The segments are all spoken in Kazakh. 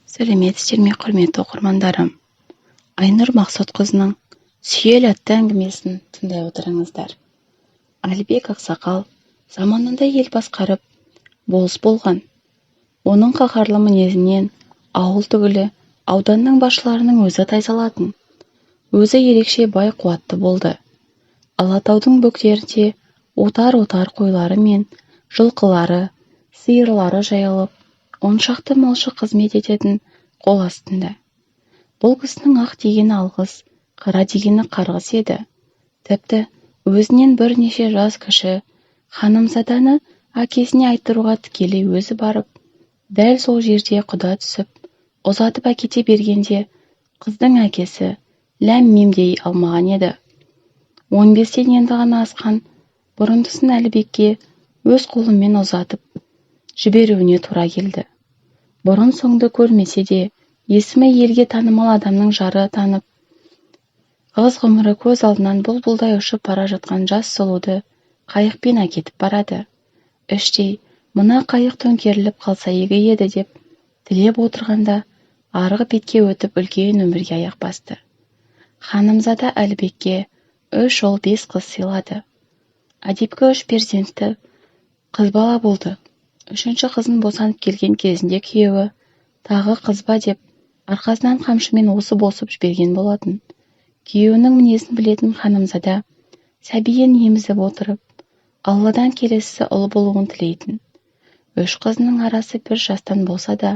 Сәлеметсіздер ме, құрметті оқырмандарым. Айнұр Мақсұтқызының Сүйел атты әңгімесін тыңдай отырыңыздар. Әлібек ақсақал заманында ел басқарып, болыс болған. Оның қаһарлы мінезінен ауыл түгілі ауданның басшыларының өзі тайсалатын. Өзі ерекше бай қуатты болды. Алатаудың бөктерінде отар-отар қойлары мен жылқылары, сиырлары жайылып, оншақты малшы қызмет ететін қол астында. Бұл кісінің ақ дегені алғыс, қара дегені қарғыс еді. Тіпті өзінен бірнеше жас кіші Ханымзаданы әкесіне айттыруға тікелей өзі барып, дәл сол жерде құда түсіп, ұзатып әкете бергенде қыздың әкесі ләм-мим дей алмаған еді. 15-тен енді ғана асқан бұрындысын Әлібекке өз қолымен ұзатып жіберуіне тура келді. Бұрын соңды көрмесе де, есімі елге танымал адамның жары танып, қыз ғұмыры көз алдынан бұлбұлдай ұшып бара жатқан жас сұлуды қайықпен әкетіп барады. Іштей, мына қайық төңкеріліп қалса игі еді деп тілеп отырғанда, арғы бетке өтіп үлкен өмірге аяқ басты. Ханымзада Әлібекке 3 ұл 5 қыз сыйлады. Әдепкі 3 перзентті қыз бала болды. 3-ші қызын босанып келген кезінде күйеуі тағы қыз ба деп арқасынан қамшымен осып жіберген болатын. Күйеуінің мінезін білетін Ханымзада сәбиін емізіп отырып, Алладан келесі ұл болуын тілейтін. 3 қызының арасы бір жастан болса да,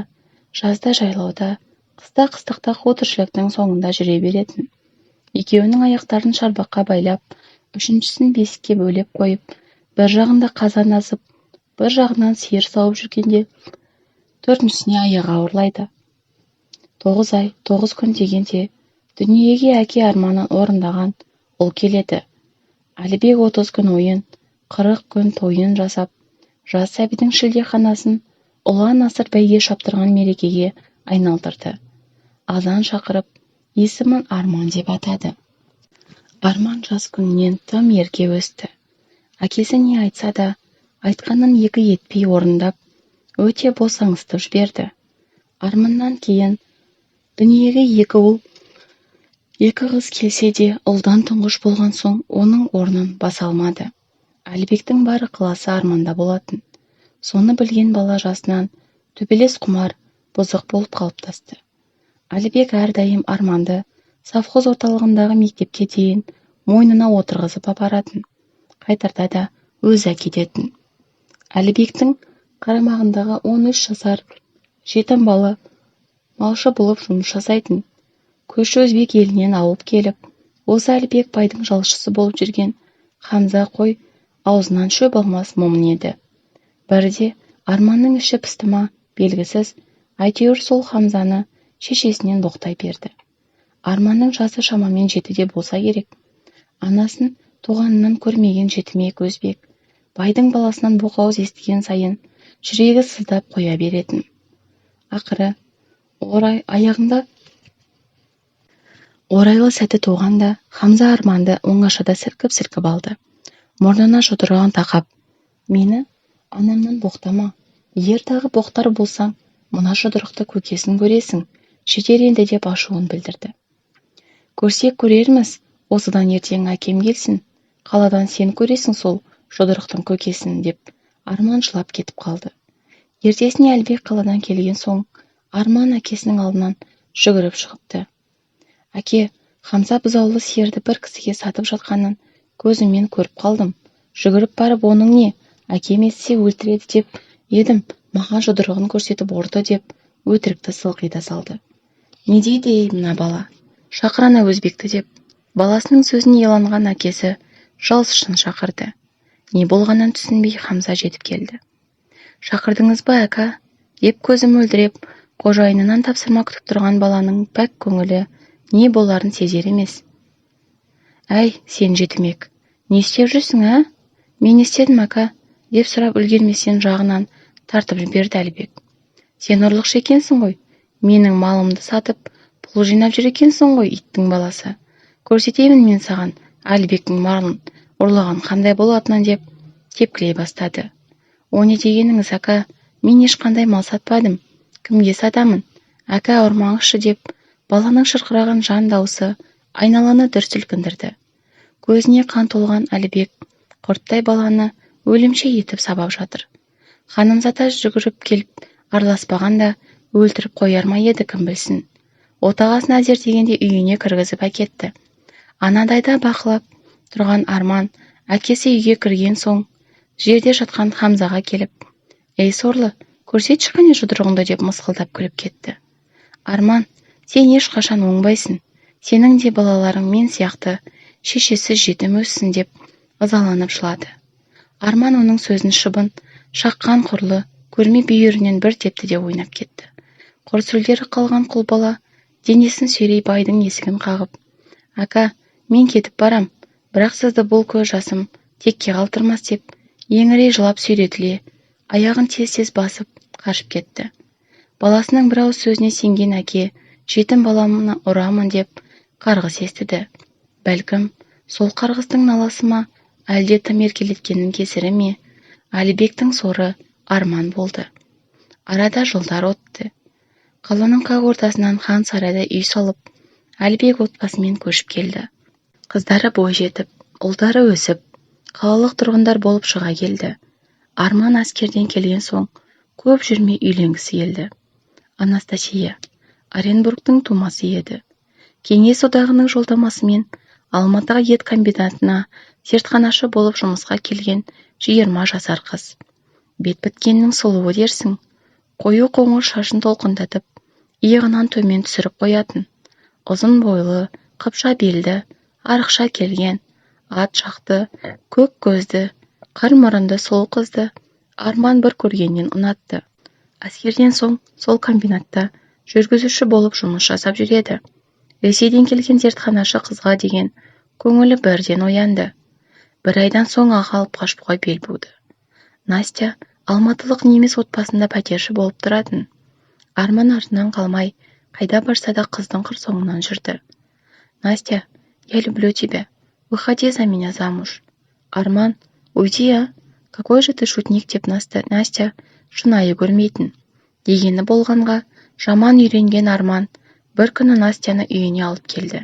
жазда жайлауда, қыста қыстықта қу тіршіліктің соңында жүре беретін. Екеуінің аяқтарын шарбаққа байлап, 3-шісін бесікке бөлеп қойып, бір жағында қазан асып, бір жағынан сиыр сауып жүргенде, 4-шісіне аяғы ауырлайды. 9 ай, 9 күн дегенде, дүниеге әке арманын орындаған ұл келеді. Әлібек 30 күн ойын, 40 күн тойын жасап, жас сәбидің шілдеханасын ұлан асыр бәйге шаптырған мерекеге айналдырды. Азан шақырып, есімін Арман деп атады. Арман жас күнінен тым ерке өсті. Әкесі не айтса да, айтқанын екі етпей орындап, өте босаңыстып жіберді. Арманнан кейін дүниеге 2 ұл, 2 қыз келсе де, ұлдан тұңғыш болған соң оның орнын баса алмады. Әлібектің бары қыласы Арманда болатын. Соны білген бала жасынан төбелес құмар, бұзық болып қалыптасты. Әлібек әрдайым Арманды совхоз орталығындағы мектепке дейін мойнына отырғызып апаратын. Қайтарда да өзі әкететін. Әлібектің қарамағындағы 13 жасар жетім бала малшы болып жұмыс жасайтын. Көрші өзбек елінен ауып келіп, осы Әлібек байдың жалшысы болып жүрген Хамза қой аузынан шөп алмас момын еді. Бірде Арманның іші пысты ма, белгісіз, әйтеуір сол Хамзаны шешесінен боқтай берді. Арманның жасы шамамен 7-де болса керек. Анасын туғанынан көрмеген жетімек өзбек, байдың баласынан боқауыз естіген сайын жүрегі сыздап қоя беретін. Ақыры, аяғында орайлы сәті туғанда, Хамза Арманды оңашада сілкіп алды. Мұрнына жұдырығын тақап, мені анамнан боқтама, егер тағы боқтар болсаң, мына жұдырықты көкесін көресің, жетер енді деп ашуын білдірді. Көрсек көрерміз, осыдан ертең әкем келсін, қаладан сен көресің сол жұдырықтың көкесін деп Арман жылап кетіп қалды. Ертесіне Әлібек қаладан келген соң, Арман әкесінің алдынан жүгіріп шығыпты. Әке, Хамза бұзаулы сиырды бір кісіге сатып жатқанын көзіммен көріп қалдым. Жүгіріп барып, оның не, әкем естісе өлтіреді деп едім, маған жұдырығын көрсетіп ұрды деп өтірікті сылқита салды. Не дейді мына бала? Шақыр ана өзбекті деп, баласының сөзін иланған әкесі жалшысын шақырды. Не болғанын түсінбей Хамза жетіп келді. Шақырдыңыз ба, әка? Деп көзім өлдіреп, қожайынынан тапсырма күтіп тұрған баланың пәк көңілі не боларын сезер емес. Әй, сен жетімек, не істеп жүрсің, ә? Мен істедім, әка, деп сұрап үлгерместен жағынан тартып жіберді Әлібек. Сен ұрлықшы екенсің ғой, менің малымды сатып, пұл жинап жүр екенсің ғой, иттің баласы. Көрсетемін мен саған Әлібектің малын ұрлаған қандай болатынын деп тепкілей бастады. О не дегеніңіз, әка? Мен ешқандай мал сатпадым. Кімге сатамын? Әкә, ұрмаңызшы деп, баланың шырқыраған жан даусы айналаны дүр сілкіндірді. Көзіне қан толған Әлібек құрттай баланы өлімше етіп сабап жатыр. Ханымзада жүгіріп келіп араласпағанда өлтіріп қояр ма еді, кім білсін. Отағасын әзер дегенде үйіне кіргізіп әкетті. Анадайда бақылап тұрған Арман әкесі үйге кірген соң жерде жатқан Хамзаға келіп, «Ей сорлы, көрсетші қане жұдырығыңды» деп мысқылдап күліп кетті. Арман, сен ешқашан оңбайсың. Сенің де балаларың мен сияқты шешесі жетім өссін деп ызаланып жылады. Арман оның сөзін шыбын шаққан құрлы көрме бүйірінен бір тепті де ойнап кетті. Құрсүлдері қалған құл бала денесін сүйрей байдың есігін қағып, «Ака, мен кетіп барам, бірақ сізді бұл көз жасым текке қалдырмас» деп еңірей жылап сүйретіле, аяғын тез-тез басып қашып кетті. Баласының бір ауыз сөзіне сенген әке, жетім баламны ұрамын деп қарғыс естіді. Бәлкім, сол қарғыстың наласы ма, әлде тым еркелеткеннің кесірі ме, Әлібектің соры Арман болды. Арада жылдар өтті. Қаланың қақ ортасынан хан сарайда үй салып, Әлібек отбасымен көшіп келді. Қыздары бой жетіп, ұлдары өсіп, қалалық тұрғындар болып шыға келді. Арман әскерден келген соң көп жүрмей үйленгісі келді. Анастасия Оренбургтың тумасы еді. Кеңес одағының жолдамасымен Алматыға ет комбинатына зертханашы болып жұмысқа келген 20 жасар қыз. Бет біткеннің сұлуы дерсің. Қою қоңыр шашын толқындатып, иығынан төмен түсіріп қоятын. Ұзын бойлы, қыпша белді, арықша келген, ат жақты, көк көзді, қыр мұрынды сол қызды Арман бір көргеннен ұнатты. Әскерден соң сол комбинатта жүргізуші болып жұмыс жасап жүреді. Ресейден келген зертханашы қызға деген көңілі бірден оянды. Бір айдан соң аға алып қашпауға бел буды. Настя алматылық неміс отбасында пәтерші болып тұратын. Арман артынан қалмай, қайда барса да қыздың қыр соңынан жүрді. «Настя, я люблю тебя. Выходи за меня замуж». «Арман, уйди, а? Какой же ты шутник» деп Настя шынайы көрмейтін. Дегені болғанға жаман үйренген Арман бір күні Настяны үйіне алып келді.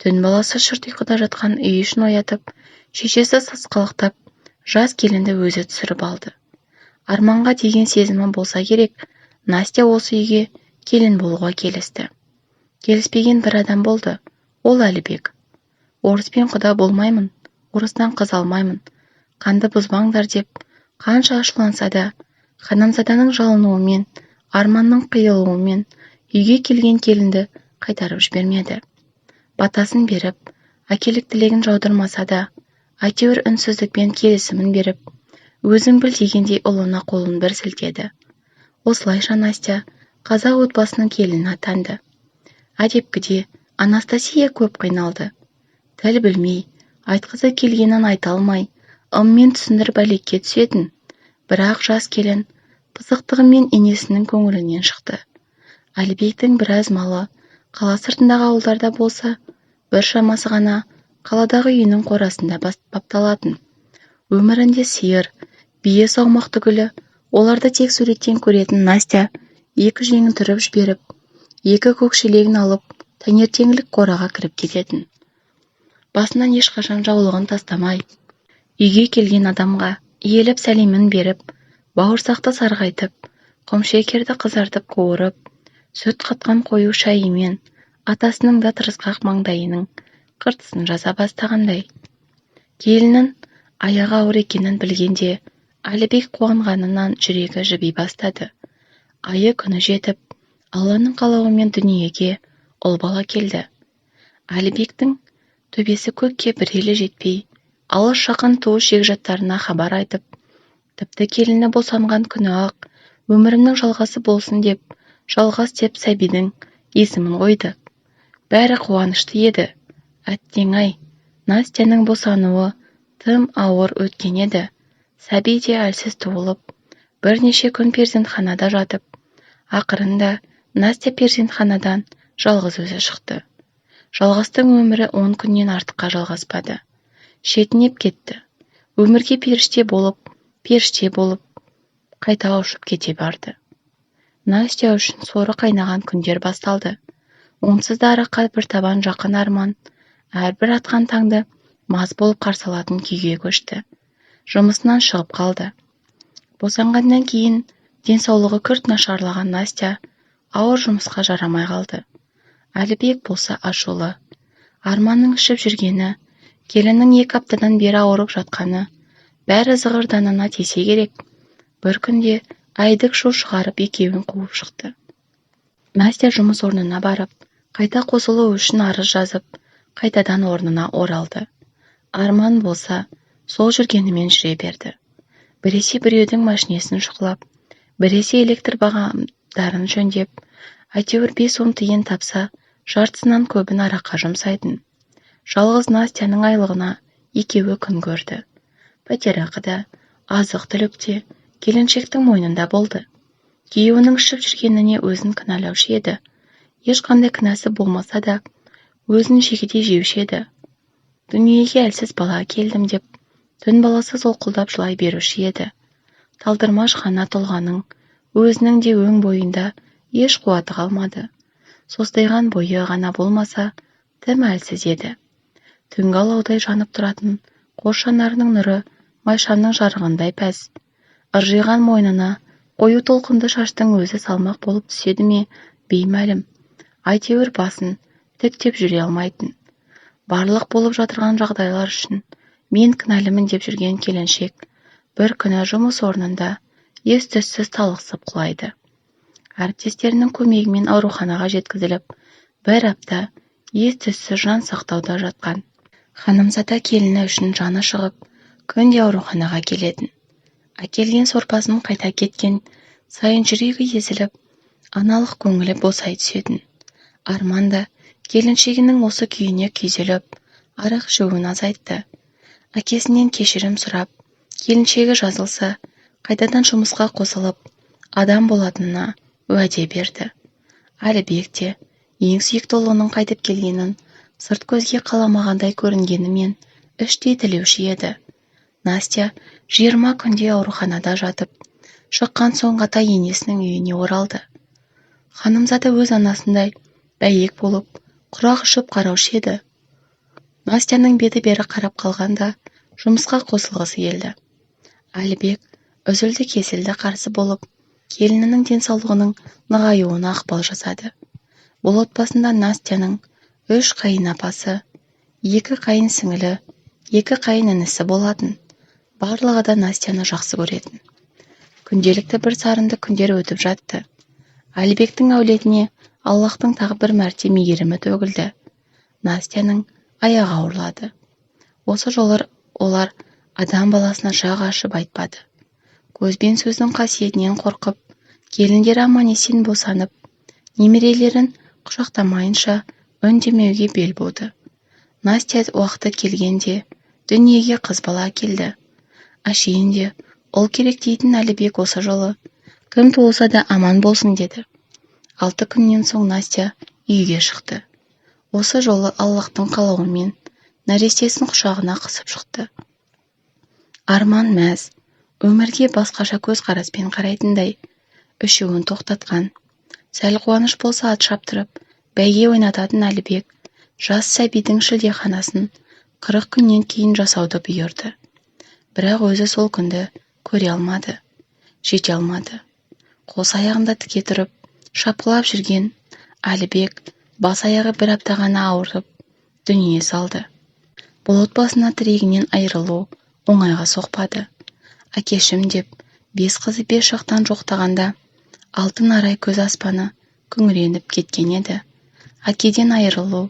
Түн баласы шырт ұйқыда жатқан үй ішін оятып, шешесі сасқалақтап, жас келінді өзі түсіріп алды. Арманға деген сезімі болса керек, Настя осы үйге келін болуға келісті. Келіспеген бір адам болды, ол Әлібек. «Орыспен құда болмаймын, орыстан қыз алмаймын, қанды бұзбаңдар» деп қанша ашуланса да, Ханымзаданың жалынуымен, Арманның қиылуымен үйге келген келінді қайтарып жібермеді. Батасын беріп, әкелік тілегін жаудырмаса да, әйтеуір үнсіздікпен келісімін беріп, өзің біл дегендей ұлына қолын бір сілтеді. Осылайша Настя қазақ отбасының келіні атанды. Әдепкіде Анастасия көп қиналды. Тіл білмей, айтқызы келгенін айта алмай, ыммен түсіндіріп әлекке түсетін. Бірақ жас келін пысықтығымен енесінің көңілінен шықты. Әлібектің біраз малы қала сыртындағы ауылдарда болса, бір шамасы ғана қаладағы үйінің қорасында бапталатын. Өмірінде сиыр, бие саумақ түгілі, оларды тек суреттен көретін Настя екі жеңін түріп жіберіп, екі көк шелегін алып, таңертеңгілік қораға кіріп кететін. Басынан ешқашан жаулығын тастамай, үйге келген адамға иеліп сәлемін беріп, бауырсақты сарғайтып, құмшекерді қызартып қуырып, сүт қатқан қою шайымен атасының да тырысқақ маңдайының қыртысын жаза бастағандай. Келіннің аяғы ауыр екенін білгенде, Әлібек қуанғанынан жүрегі жіби бастады. Айы күні жетіп, Алланың қалауымен дүниеге ұл бала келді. Әлібектің төбесі көкке бір елі жетпей, алыс жақын туыс жекжаттарына хабар айтып, тіпті келіні босанған күні ақ өмірімнің жалғасы болсын деп, жалғас деп сәбидің есімін қойды. Бәрі қуанышты еді. Әттең-ай, Настяның босануы тым ауыр өткен еді. Сәби де әлсіз туылып, бірнеше күн перзентханада жатып, ақырында Настя перзентханадан жалғыз өзі шықты. Жалғастың өмірі 10 күннен артыққа жалғаспады. Шетінеп кетті. Өмірге періште болып, қайта ұшып кете барды. Настя үшін соры қайнаған күндер басталды. Онсыз да араққа бір табан жақын арман әрбір атқан таңды мас болып қарсы алатын күйге көшті. Жұмысынан шығып қалды. Босанғаннан кейін денсаулығы күрт нашарлаған Настя ауыр жұмысқа жарамай қалды. Әлібек болса ашулы. Арманның ішіп жүргені, келіннің 2 аптадан бері ауырып жатқаны, бәрі зығырданына тисе керек. Бір күнде айдық шу шығарып екеуін қуып шықты. Настя жұмыс орнына барып, қайта қосылу үшін арыз жазып, қайтадан орнына оралды. Арман болса, сол жүргенімен жүре берді. Біресе біреудің машинесін шұқылап, біресе электр бағандарын жөндеп, әйтеуір 5 сом тиын тапса, жартысынан көбін араққа жұмсайтын. Жалғыз Настяның айлығына екеуі күн көрді. Пәтерақы да, азық-түлік те келіншектің мойнында болды. Күйеуінің ішіп жүргеніне өзін кінәлаушы еді. Ешқандай кінәсі болмаса да, өзін жегідей жеуші еді. Дүниеге әлсіз бала келдім деп, түн баласы солқылдап жылай беруші еді. Талдырмаш ғана тұлғаның, өзінің де өң бойында еш қуаты қалмады. Состайған бойы ғана болмаса, тым әлсіз еді. Түнгі алаудай жанып тұратын қос жанарының нұры майшамның жарығындай пәс. Ыржиған мойнына қою толқынды шаштың өзі салмақ болып түседі ме, беймәлім. Әйтеуір басын тіктеп жүре алмайтын. Барлық болып жатырған жағдайлар үшін мен кінәлімін деп жүрген келіншек бір күні жұмыс орнында ес-түссіз талықсып құлайды. Әріптестерінің көмегімен ауруханаға жеткізіліп, бір апта ес-түссіз жан сақтауда жатқан. Ханымзада келіні үшін жаны шығып, күнде ауруханаға келетін. Әкелген сорпасын қайта кеткен сайын жүрегі езіліп, аналық көңілі босай түсетін. Арман да келіншегінің осы күйіне күйзеліп, арақ ішуін азайтты. Әкесінен кешірім сұрап, келіншегі жазылса, қайтадан жұмысқа қосылып, адам болатынына уәде берді. Әлібек те ең сүйікті ұлының қайтып келгенін сырт көзге қаламағандай көрінгенімен іштей тілеуші еді. Настя 20 күнде ауруханада жатып, шыққан соң ата енесінің үйіне оралды. Ханымзада өз анасындай бәйек болып, құрақ ұшып қараушы еді. Настяның беті бері қарап қалғанда жұмысқа қосылғысы келді. Әлібек үзілді кесілді қарсы болып, келінінің денсаулығының нығаюына ықпал жасады. Бұл отбасында Настяның 3 қайын апасы, 2 қайын сіңілі, 2 қайын інісі болатын. Барлығы да Настяны жақсы көретін. Күнделікті бір сарынды күндер өтіп жатты. Әлібектің әулетіне Аллахтың тағы бір мәрте мейірімі төгілді. Настяның аяғы ауырлады. Осы жолы олар адам баласына жақ ашып айтпады. Көзбен сөздің қасиетінен қорқып, келіндері аман-есен босанып, немерелерін құшақтамайынша үндемеуге бел буды. Настя уақыты келгенде дүниеге қыз бала келді. Әшейінде ұл керек дейтін Әлібек осы жолы кім туылса да аман болсын деді. 6 күннен соң Настя үйге шықты. Осы жолы Аллахтың қалауымен нәрестесін құшағына қысып шықты. Арман мәз, өмірге басқаша көз қараспен қарайтындай, үшеуін тоқтатқан. Сәл қуаныш болса ат шаптырып, бәйге ойнататын Әлібек жас сәбидің шілдеханасын 40 күннен кейін жасауды бұйырды. Бірақ өзі сол күнді көре алмады, жете алмады. Қос аяғында тіке тұрып, шапқылап жүрген Әлібек бас аяғы бір апта ғана ауырып, дүние салды. Бұл отбасына тірегінен айырылу оңайға соқпады. Әкешім деп 5 қызы 5 жақтан жоқтағанда алтын арай көз аспаны күңіреніп кеткен еді. Әкеден айырылу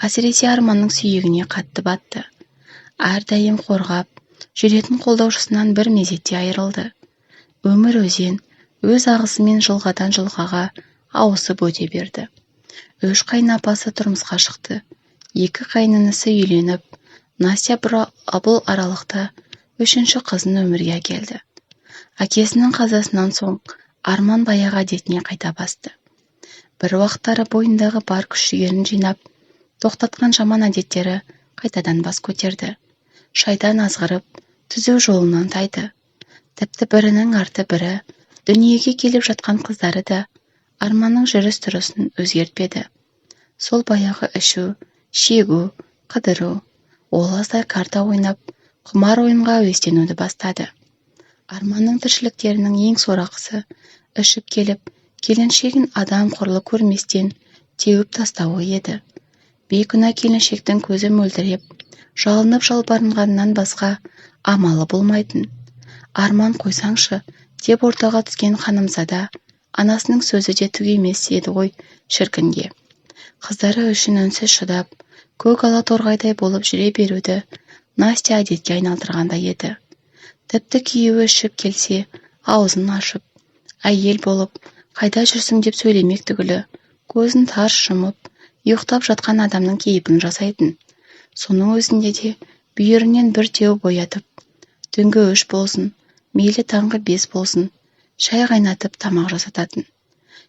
әсіресе Арманның сүйегіне қатты батты. Әрдайым қорғап, жүретін қолдаушысынан бір мезетте айырылды. Өмір өзен өз ағысымен жылғадан жылғаға ауысып өте берді. 3 қайын апасы тұрмысқа шықты. 2 қайнынысы үйленіп, Настя бұл аралықта 3-ші қызын өмірге келді. Әкесінің қазасынан соң Арман баяғы әдетіне қайта басты. Бір уақыттары бойындағы бар күш-жігерін жинап, тоқтатқан жаман әдеттері қайтадан бас көтерді. Шайтан азғырып, түзу жолынан тайды. Тіпті бірінің арты бірі дүниеге келіп жатқан қыздары да Арманның жүріс-тұрысын өзгертпеді. Сол баяғы ішу, шегу, қыдыру, ол аздай карта ойнап, құмар ойынға әуестенуді бастады. Арманның тіршіліктерінің ең сорақысы ішіп келіп, келіншегін адам құрлы көрместен теуіп тастауы еді. Бейкүнә келіншектің көзі мөлдіреп, жалынып жалбарынғаннан басқа амалы болмайтын. Арман қойсаңшы, деп ортаға түскен Ханымзада, анасының сөзі де түк емес еді ғой шіркінге. Қыздары үшін үнсіз шыдап, көк ала торғайдай болып жүре беруді Настя әдетке айналдырғандай еді. Тіпті күйеуі ішіп келсе, аузын ашып, әйел болып, қайда жүрсің деп сөйлемек түгілі, көзін тарс жұмып, ұйықтап жатқан адамның кейпін жасайтын. Соның өзінде де бүйірінен бір теуіп оятып, түнгі 3 болсын, мейлі таңғы 5 болсын, шай қайнатып тамақ жасататын.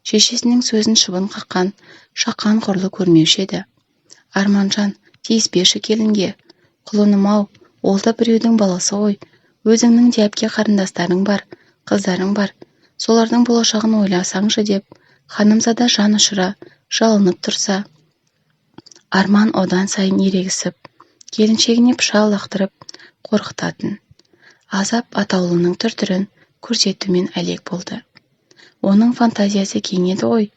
Шешесінің сөзін шыбын қаққан, шақан құрлы көрмеуші еді. Арманжан, тиіспеші келінге. Құлыным-ау, ол да біреудің баласы ғой. Өзіңнің де әпке қарындастарың бар, қыздарың бар. Солардың болашағын ойласаңшы деп, Ханымзада жан ұшыра жалынып тұрса, Арман одан сайын ерегісіп, келіншегіне пышақ лақтырып қорқытатын. Азап атаулының түр-түрін көрсетумен әлек болды. Оның фантазиясы кең еді ғой,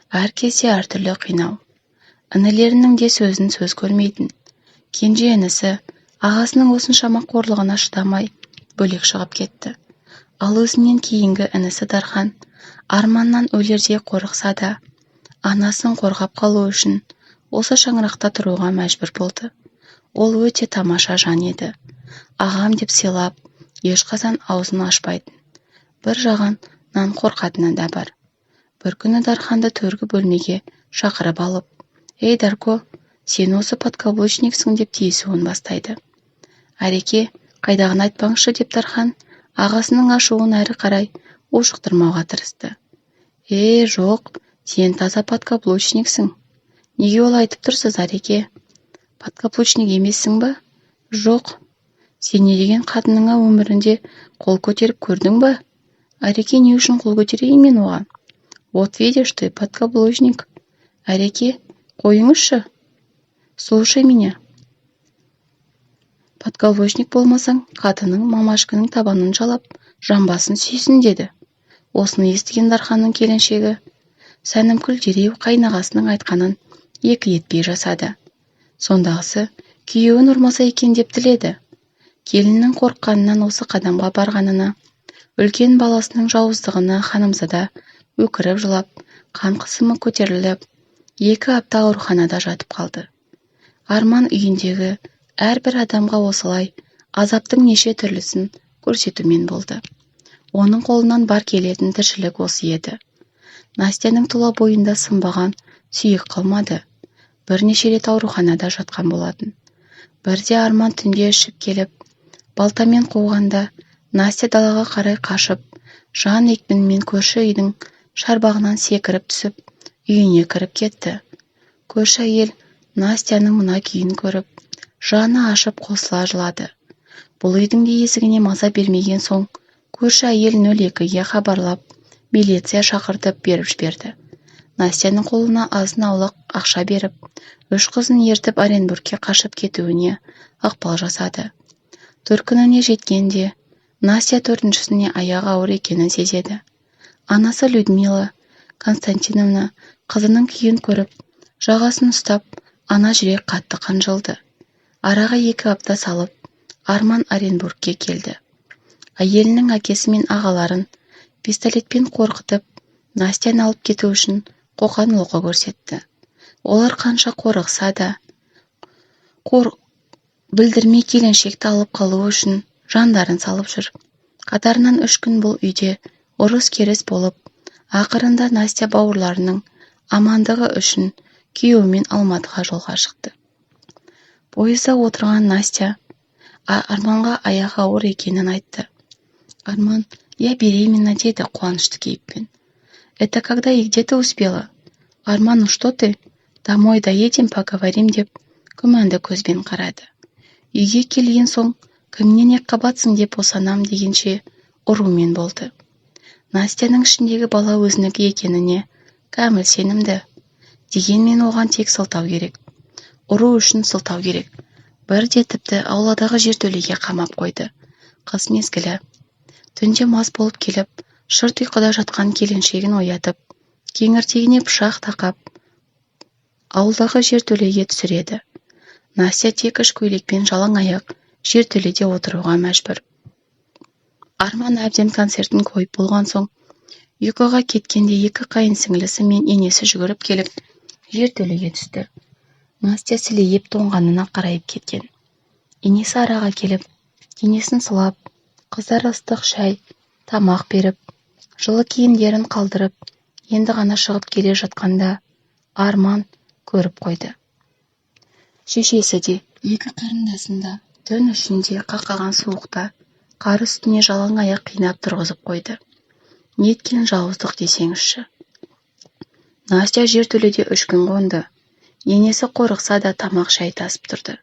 әр кезде әртүрлі қинау. Інілерінің де сөзін сөз көрмейтін. Кенже інісі ағасының осыншама қорлығына шыдамай бөлек шығып кетті. Ал өзінен кейінгі інісі Дархан Арманнан өлердей қорықса да, анасын қорғап қалу үшін осы шаңырақта тұруға мәжбүр болды. Ол өте тамаша жан еді. Ағам деп сыйлап, ешқашан аузын ашпайтын. Бір жағынан қорқатыны да бар. Бір күні Дарханды төргі бөлмеге шақырып алып, «Ей, Дарко, сен осы подкаблучниксің» деп тиісуін бастайды. «Әреке, қайдағын айтпаңшы» деп Дархан ағасының ашуын әрі қарай ушықтырмауға тырысты. Жоқ, сен таза подкаблучниксің. Неге ол айтып тұрсыз, Әреке? Подкаблучник емессің ба? Жоқ. Сен не деген қатыныңа өмірінде қол көтеріп көрдің ба? Әреке, не үшін қол көтерейін мен оған? Вот видишь ты, подкаблучник. Әреке, қойыңызшы. Слушай меня. Подкаблучник болмасаң, қатының Мамашканың табанын жалап, жамбасын сүйсін деді. Осыны естіген Дарханның келіншегі Сәнімгүл дереу қайнағасының айтқанын екі етпей жасады. Сондағысы күйеуін ұрмаса екен деп тіледі. Келіннің қорыққанынан осы қадамға барғанына, үлкен баласының жауыздығына Ханымзада өкіріп жылап, қан қысымы көтеріліп, 2 апта ауруханада жатып қалды. Арман үйіндегі әрбір адамға осылай азаптың неше түрлісін көрсетумен болды. Оның қолынан бар келетін тіршілік осы еді. Настяның тұла бойында сынбаған сүйек қалмады. Бірнеше рет ауруханада жатқан болатын. Бірде Арман түнде ішіп келіп, балтамен қуғанда, Настя далаға қарай қашып, жан екпінімен көрші үйдің шарбағынан секіріп түсіп, үйіне кіріп кетті. Көрші әйел Настяның мына күйін көріп, жаны ашып қосыла жылады. Бұл үйдің де есігіне маза бермеген соң, көрші әйел 02-ге хабарлап, милиция шақыртып беріп жіберді. Настяның қолына азын-аулақ ақша беріп, 3 қызын ертіп Оренбургке қашып кетуіне ықпал жасады. Төркініне жеткенде, Настя 4-шісіне аяғы ауыр екенін сезеді. Анасы Людмила Константиновна қызының күйін көріп, жағасын ұстап, ана жүрек қатты қанжылды. Араға 2 апта салып, Арман Оренбургке келді. Әйелінің әкесі мен ағаларын пистолетпен қорқытып, Настяны алып кету үшін қоқан-лоқы көрсетті. Олар қанша қорықса да, білдірмей келіншекті алып қалу үшін жандарын салып жүр. Қатарынан 3 күн бұл үйде ұрыс-керіс болып, ақырында Настя бауырларының амандығы үшін күйеуімен Алматыға жолға шықты. Пойызда отырған Настя Арманға аяғы ауыр екенін айтты. Арман, я беременна, деді қуанышты кейіппен. Это когда и где ты успела? Арман, ну что ты? Домой доедем, поговорим деп күмәнді көзбен қарады. Үйге келген соң, кімнен екқабатсың деп босанам дегенше ұрумен болды. Настяның ішіндегі бала өзінікі екеніне кәміл сенімді. Дегенмен оған тек сылтау керек. Ұру үшін сылтау керек. Бірде тіпті ауладағы жертөлеге қамап қойды. Қыс мезгілі. Түнде мас болып келіп, шырт ұйқыда жатқан келіншегін оятып, кеңірдегіне пышақ тақап, ауылдағы жертөлеге түсіреді. Настя тек іш көйлекпен жалаң аяқ жертөледе отыруға мәжбүр. Арман әбден концертін қойып болған соң, ұйқыға кеткенде екі қайын сіңлісі мен енесі жүгіріп келіп, жертөлеге түсті. Настя сілейіп тоңғанына қарайып кеткен. Енесі араға келіп, денесін сылап, қыздар ыстық шай, тамақ беріп, жылы киімдерін қалдырып, енді ғана шығып келе жатқанда Арман көріп қойды. Шешесі де, екі қарындасын да түн ішінде қақаған суықта қар үстіне жалаң аяқ қинап тұрғызып қойды. Неткен жауыздық десеңізші. Настя жертөледе 3 күн қонды. Енесі қорықса да тамақ шай тасып тұрды.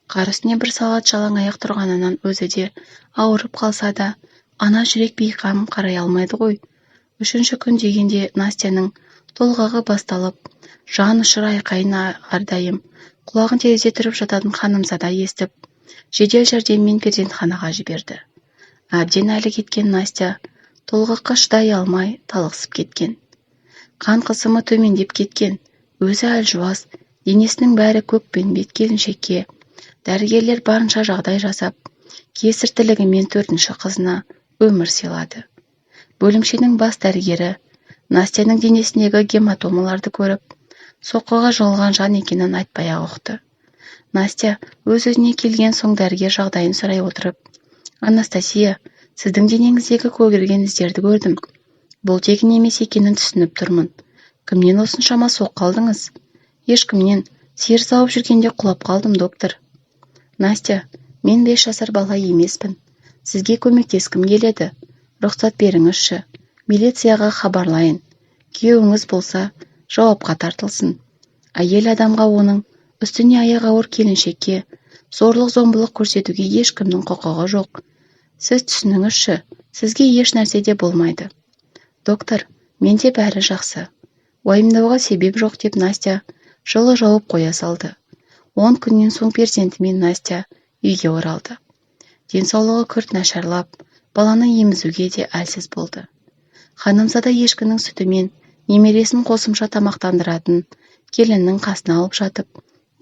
Қар үстіне бір сағат жалаң аяқ тұрғанынан өзі де ауырып қалса да, ана жүрек бейқам қарай алмайды ғой. 3-ші күн дегенде Настяның толғағы басталып, жан ұшыр айқайын әрдайым құлағын терезе тұрып жататын Ханымзада естіп, жедел жәрдеммен перзентханаға жіберді. Әбден әлі кеткен Настя толғаққа шыдай алмай талықсып кеткен. Қан қысымы төмендеп кеткен. Өзі әлжуаз, денесінің бәрі көкпен бет келіншекке. Дәрігерлер барынша жағдай жасап, кесіртілігімен 4-ші қызына өмір сыйлады. Бөлімшенің бас дәрігері Настяның денесіндегі гематомаларды көріп, соққыға жығылған жан екенін айтпай-ақ ұқты. Настя өз-өзіне келген соң дәрігер жағдайын сұрай отырып, «Анастасия, сіздің денеңіздегі көгерген іздерді көрдім. Бұл тегін емес екенін түсініп тұрмын. Кімнен осыншама соққы алдыңыз?» «Ешкімнен, сиыр сауып жүргенде құлап қалдым, доктор». «Настя, мен 5 жасар бала емеспін. Сізге көмектескім келеді. Рұқсат беріңізші. Милицияға хабарлайын. Күйеуіңіз болса, жауапқа тартылсын. Әйел адамға, оның үстіне аяғы ауыр келіншекке зорлық-зомбылық көрсетуге ешкімнің құқығы жоқ. Сіз түсініңізші, сізге еш нәрсе де болмайды». «Доктор, менде бәрі жақсы. Уайымдауға себеп жоқ», деп Настя жылы жауып қоя салды. 10 күннен соң перзентімен Настя үйге оралды. Денсаулығы күрт нашарлап, баланы емізуге де әлсіз болды. Ханымзада ешкінің сүтімен немересін қосымша тамақтандыратын келіннің қасына алып жатып,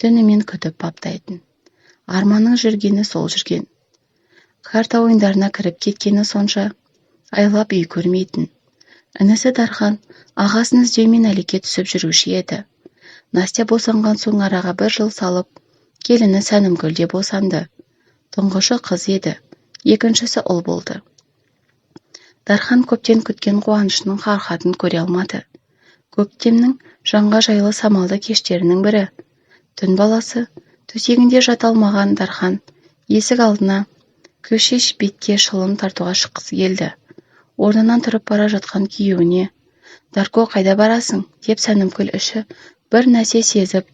түнімен күтіп баптайтын. Арманның жүргені сол жүрген. Карта ойындарына кіріп кеткені сонша айлап үй көрмейтін. Інісі Дархан ағасын іздеумен әлекке түсіп жүруші еді. Настя босанған соң араға 1 жыл салып, келіні Сәнімгүл де босанды. Тұңғышы қыз еді, екіншісі ұл болды. Дархан көптен күткен қуанышының қарқатын көре алмады. Көктемнің жанға жайлы самалды кештерінің бірі. Түн баласы төсегінде жата алмаған Дархан есік алдына көшеш бетке шылым тартуға шыққысы келді. Орнынан тұрып бара жатқан күйеуіне, «Дарко, қайда барасың?» деп Сәнімгүл іші бір нәрсе сезіп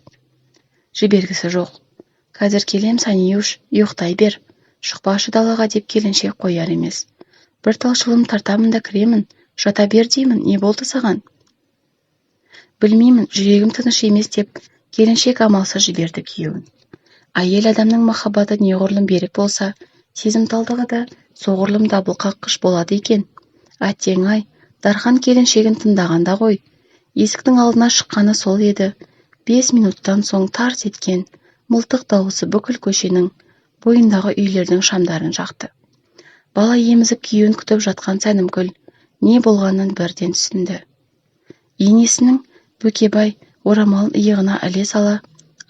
жібергісі жоқ. «Қазір келем, Саниюш, ұйықтай бер. Шықпашы далаға», деп келіншек қояр емес. «Бір тал шылым тартамын да кіремін, жата бер деймін, не болды саған?» «Білмеймін, жүрегім тыныш емес», деп келіншек амалсыз жіберді күйеуін. Әйел адамның махаббаты неғұрлым берік болса, сезімталдығы да соғұрлым дабыл қаққыш болады екен. Әттең-ай, Дархан келіншегін тыңдағанда ғой. Есіктің алдына шыққаны сол еді. 5 минуттан соң тарс еткен мылтық дауысы бүкіл көшенің бойындағы үйлердің шамдарын жақты. Бала емізіп күйеуін күтіп жатқан Сәнімгүл не болғанын бірден түсінді. Енесінің Бөкебай орамалын иығына іле сала,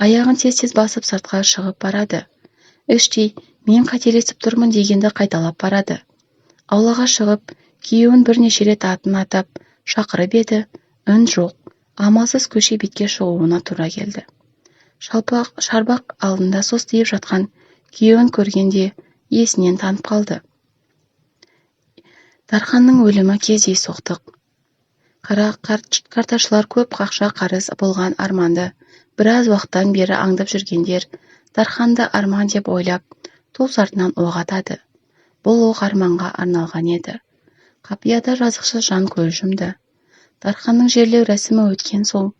аяғын тез-тез басып сыртқа шығып барады. Іштей, «Мен қателесіп тұрмын» дегенді қайталап барады. Аулаға шығып, күйеуін бірнеше рет атын атап шақырып еді, үн жоқ. Амалсыз көше бетке шығуына тура келді. Шарбақ алдында состиып жатқан күйеуін көргенде есінен танып қалды. Дарханның өлімі кездей соқтық. Карташылар көп қақша қарыз болған Арманды біраз уақыттан бері аңдып жүргендер Дарханды Арман деп ойлап, ту сартынан оқ атады. Бұл оқ Арманға арналған еді. Қапияда жазықсыз жан көз жұмды. Дарханның жерлеу рәсімі өткен соң,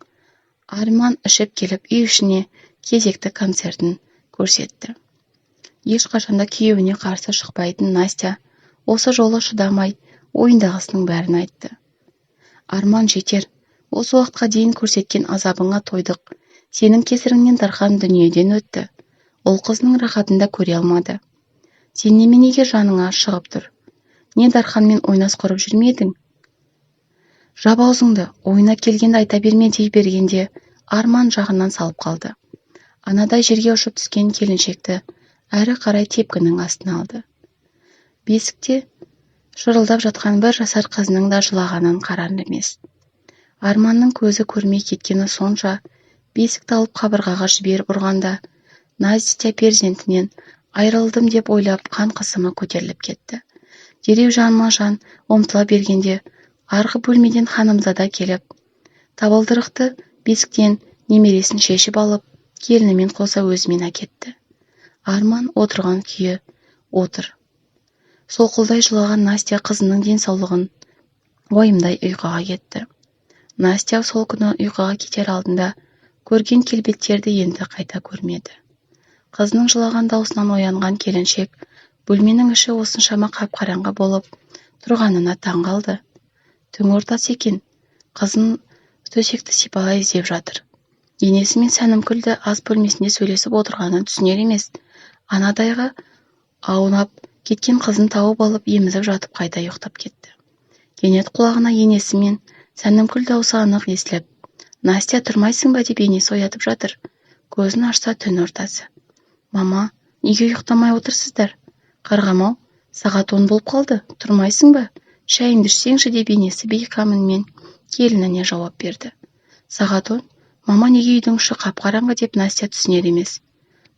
Арман ішіп келіп үй ішіне кезекті концертін көрсетті. Ешқашанда күйеуіне қарсы шықпайтын Настя осы жолы шыдамай ойындағысының бәрін айтты. Арман, жетер, осы уақытқа дейін көрсеткен азабыңа тойдық. Сенің кесіріңнен Дархан дүниеден өтті. Ол қызының рахатында көре алмады. Сен неменеге жаныңа шығып тұр? Не Дарханмен ойнас құрып жүрмедің? Жап аузыңды, ойына келгенді айта берме дей бергенде Арман жағынан салып қалды. Анадай жерге ұшып түскен келіншекті әрі қарай тепкінің астына алды. Бесікте шырылдап жатқан бір жасар қызының да жылағанын қарар емес. Арманның көзі көрмей кеткені сонша, бесікті алып қабырғаға жіберіп ұрғанда, Настя перзентінен айырылдым деп ойлап қан қысымы көтеріліп кетті. Дереу жанма-жан ұмтыла бергенде, арғы бөлмеден Ханымзада келіп, табалдырықты бесіктен немересін шешіп алып, келінімен қоса өзімен әкетті. Арман отырған күйі отыр. Солқылдай жылаған Настя қызының денсаулығын уайымдай ұйқыға кетті. Настя сол күні ұйқыға кетер алдында көрген келбеттерді енді қайта көрмеді. Қызының жылаған даусынан оянған келіншек бөлменің іші осыншама қап-қараңғы болып тұрғанына таң қалды. Түн ортасы екен, қызын төсекті сипалай іздеп жатыр. Енесімен Сәнімгүлді ас бөлмесінде сөйлесіп отырғанын түсінер емес, анадайға аунап кеткен қызын тауып алып емізіп жатып қайта ұйықтап кетті. Кенет құлағына енесі мен Сәнімгүл даусы анық естіліп, Настя, тұрмайсың ба деп енесі оятып жатыр. Көзін ашса түн ортасы. Мама, неге ұйықтамай отырсыздар? Қарғам-ау, сағат 10 болып қалды, тұрмайсың ба? Шайыңды ішсеңші деп енесі бейқам үнмен келініне жауап берді. Сағат 10, мама, неге үйдің іші қап-қараңғы деп Настя түсінер емес.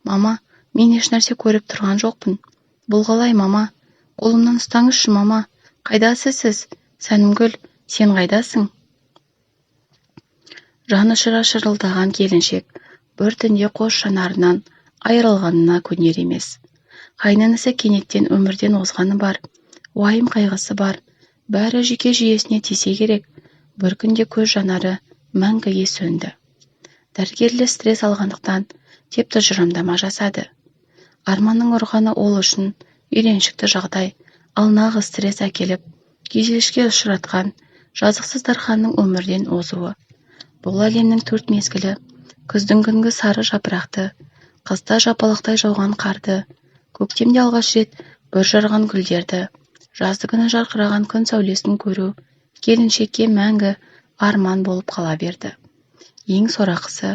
Мама, мен ешнәрсе көріп тұрған жоқпын. Бұл қалай, мама? Қолымнан ұстаңызшы, мама. Қайдасыз сіз? Сәнімгүл, сен қайдасың? Жаны шыра шырылдаған келіншек бір түнде қос жанарынан айырылғанына көнер емес. Қайнынысы кенеттен өмірден озғаны бар, уайым қайғысы бар, бәрі жүйке жүйесіне тисе керек. Бір күнде көз жанары мәңгіге сөнді. Дәрігерлер стресс алғандықтан теп тұжырымдама жасады. Арманның ұрғаны ол үшін үйреншікті жағдай, ал нағыз стресс әкеліп, күйзеліске ұшыратқан жазықсыз Дарханның өмірден озуы. Бұл әлемнің 4 мезгілі, күздің күнгі сары жапырақты, қыста жапалақтай жауған қарды, көктемде алғаш рет бүр жарған гүлдерді, жазды күні жарқыраған күн сәулесін көру келіншекке мәңгі арман болып қала берді. Ең сорақысы,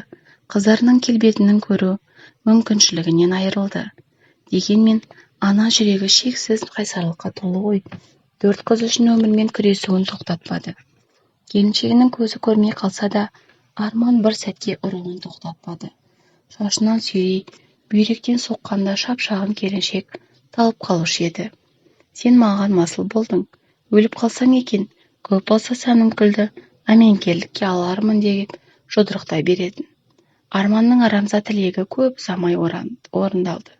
қыздарының келбетінің көру мүмкіншілігінен айырылды. Дегенмен ана жүрегі шексіз қайсарлыққа толы ғой. 4 қыз үшін өмірмен күресуін тоқтатпады. Келіншегінің көзі көрмей қалса да, арман бір сәтке ұруын тоқтатпады. Шашынан сүйрей, бүйректен соққанда шапшағын келіншек талып қалушы еді. Сен маған масыл болдың, өліп қалсаң екен, көп болса Сәнімгүлді әменгерлікке алармын деп жұдырықтай беретін. Арманның арамза тілегі көп ұзамай орындалды.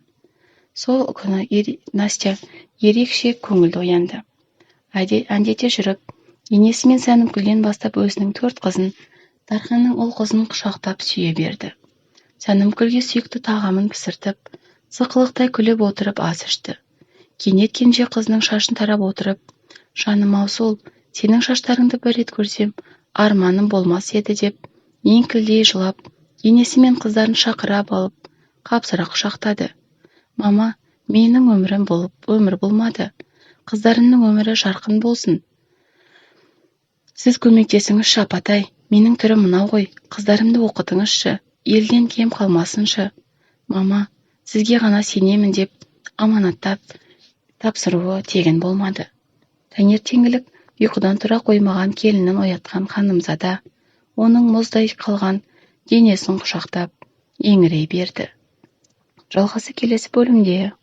Сол күні Настя ерекше көңілді оянды. Әндете жүріп, енесі мен Сәнімгүлден бастап өзінің 4 қызын, Дарханның ұл қызын құшақтап сүйе берді. Сәнімгүлге сүйікті тағамын пісіртіп, сықылықтай күліп отырып ас ішті. Кенет кенже қызының шашын тарап отырып, жаным-ау сол, сенің шаштарыңды бір рет көрсем, арманым болмас еді деп, еңкілдей жылап, енесі мен қыздарын шақырап алып, қапсыра құшақтады. Мама, менің өмірім болып өмір болмады. Қыздарымның өмірі жарқын болсын. Сіз көмектесіңізші, апатай, менің түрім мынау ғой, қыздарымды оқытыңызшы, елден кем қалмасыншы. Мама, сізге ғана сенемін деп аманаттап тапсыруы тегін болмады. Таңертеңгілік ұйқыдан тұра қоймаған келінін оятқан Ханымзада, оның мұздай қалған денесін құшақтап еңірей берді. Жалғасы келесі бөлімде.